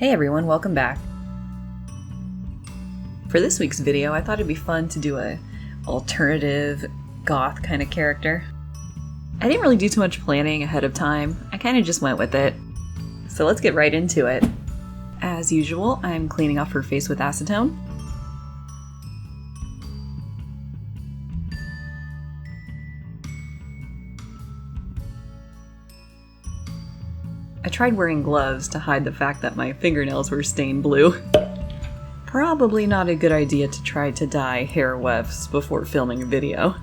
Hey everyone, welcome back. For this week's video, I thought it'd be fun to do a alternative goth kind of character. I didn't really do too much planning ahead of time, I kind of just went with it. So let's get right into it. As usual, I'm cleaning off her face with acetone. I tried wearing gloves to hide the fact that my fingernails were stained blue. Probably not a good idea to try to dye hair wefts before filming a video.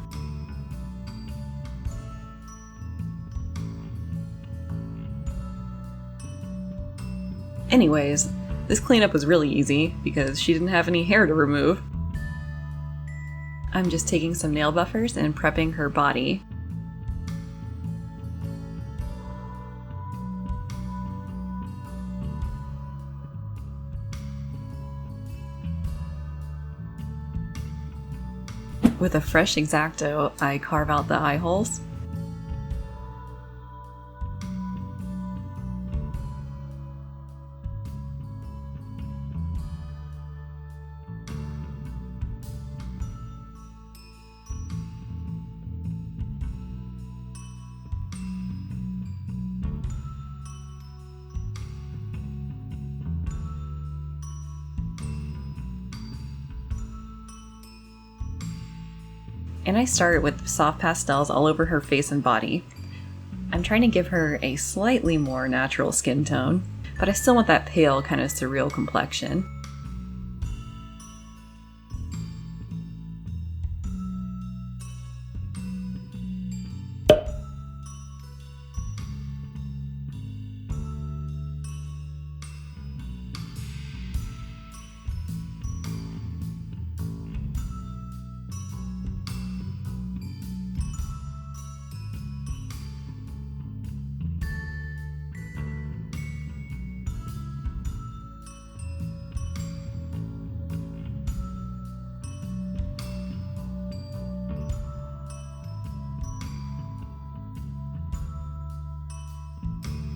Anyways, this cleanup was really easy because she didn't have any hair to remove. I'm just taking some nail buffers and prepping her body. With a fresh X-Acto, I carve out the eye holes. And I started with soft pastels all over her face and body. I'm trying to give her a slightly more natural skin tone, but I still want that pale, kind of surreal complexion.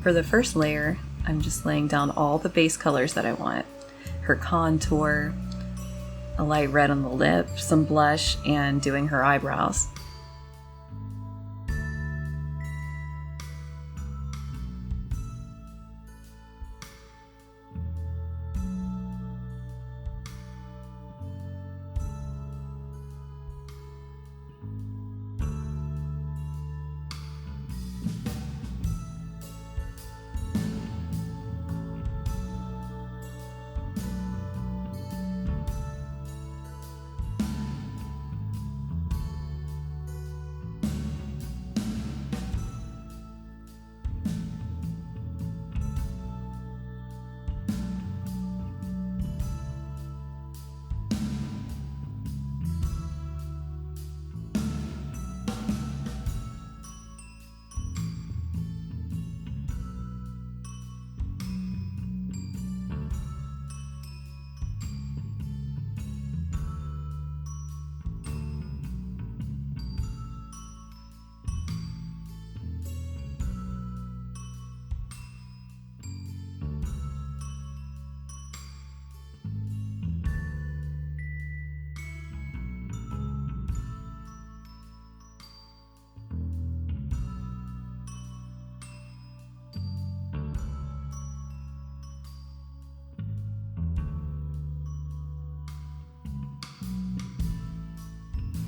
For the first layer, I'm just laying down all the base colors that I want. Her contour, a light red on the lip, some blush, and doing her eyebrows.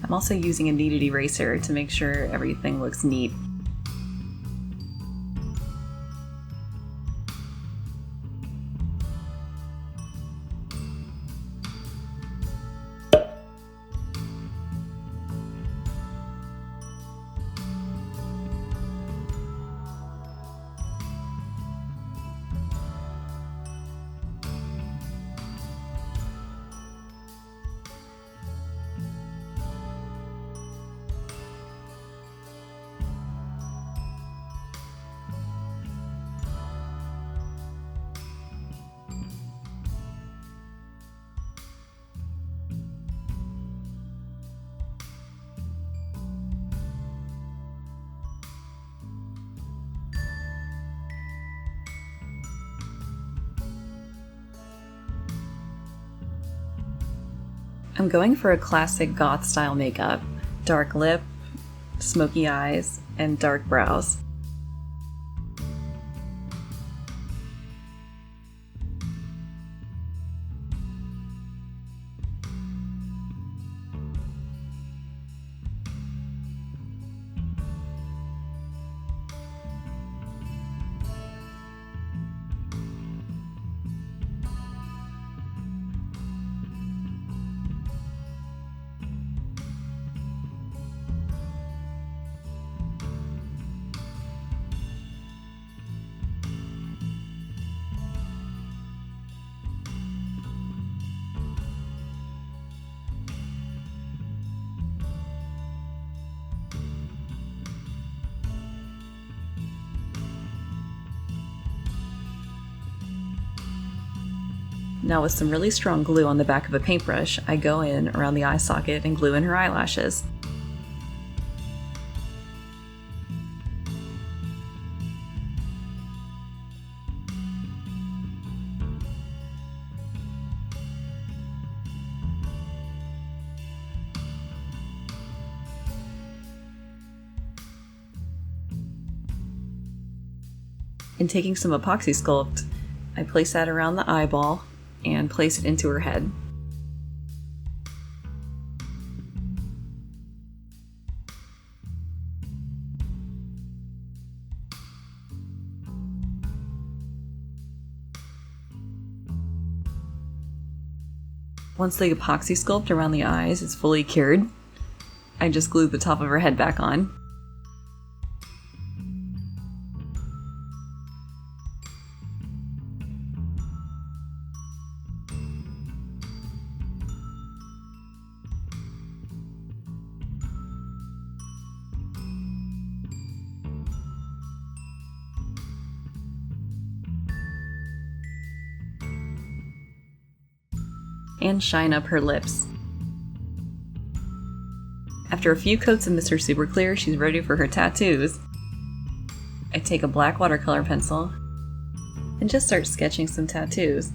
I'm also using a kneaded eraser to make sure everything looks neat. I'm going for a classic goth style makeup. Dark lip, smoky eyes, and dark brows. Now with some really strong glue on the back of a paintbrush, I go in around the eye socket and glue in her eyelashes. And taking some Apoxie Scuplt, I place that around the eyeball and place it into her head. Once the Apoxie Scuplt around the eyes is fully cured, I just glue the top of her head back on. And shine up her lips. After a few coats of Mr. Super Clear, she's ready for her tattoos. I take a black watercolor pencil and just start sketching some tattoos.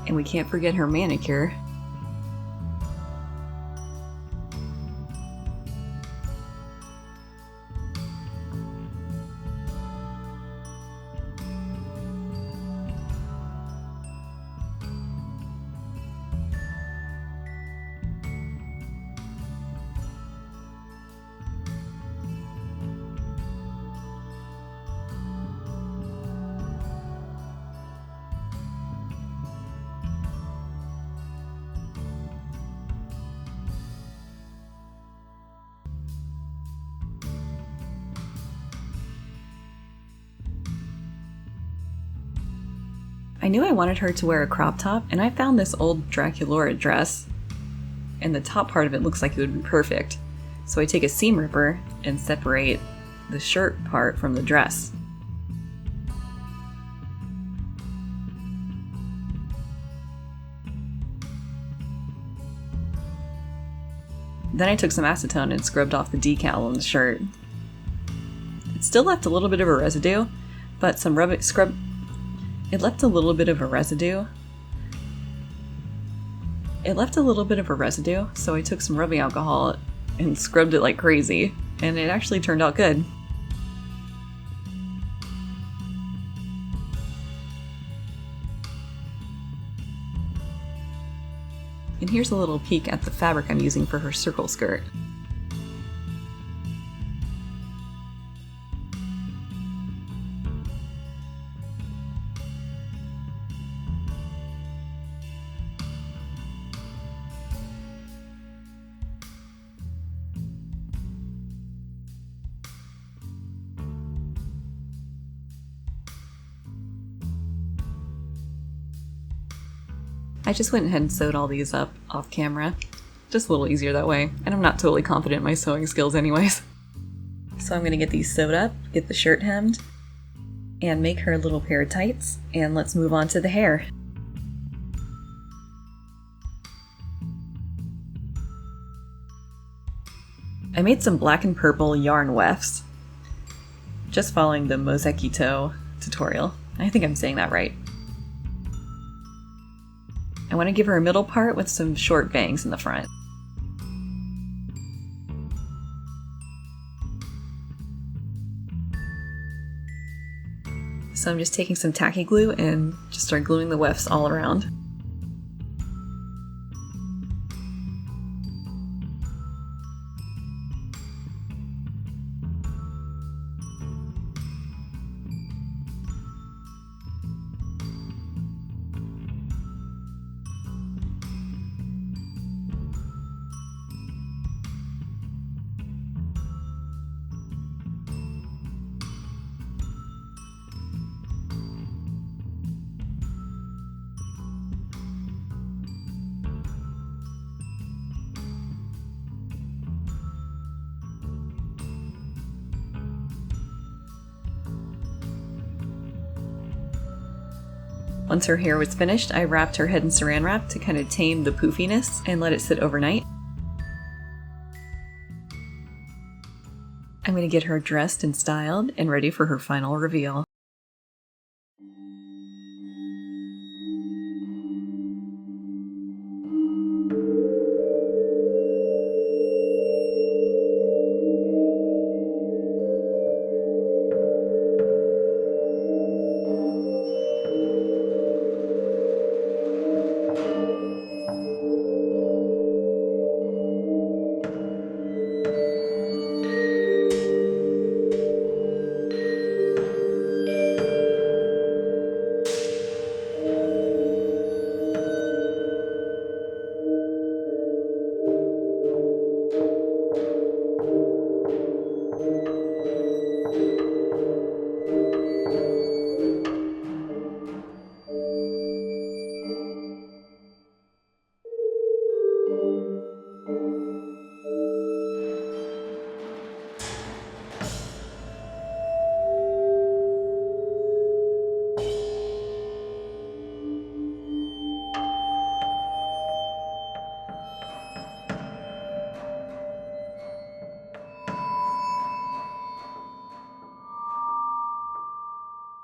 And we can't forget her manicure. I knew I wanted her to wear a crop top, and I found this old Draculaura dress, and the top part of it looks like it would be perfect. So I take a seam ripper and separate the shirt part from the dress. Then I took some acetone and scrubbed off the decal on the shirt. It still left a little bit of a residue, but it left a little bit of a residue, It left a little bit of a residue, so I took some rubbing alcohol and scrubbed it like crazy, and it actually turned out good. And here's a little peek at the fabric I'm using for her circle skirt. I just went ahead and sewed all these up off camera. Just a little easier that way, and I'm not totally confident in my sewing skills anyways. So I'm gonna get these sewed up, get the shirt hemmed, and make her a little pair of tights, and let's move on to the hair. I made some black and purple yarn wefts, just following the Mosaic-Ito tutorial. I think I'm saying that right. I want to give her a middle part with some short bangs in the front. So I'm just taking some tacky glue and just start gluing the wefts all around. Once her hair was finished, I wrapped her head in saran wrap to kind of tame the poofiness and let it sit overnight. I'm going to get her dressed and styled and ready for her final reveal.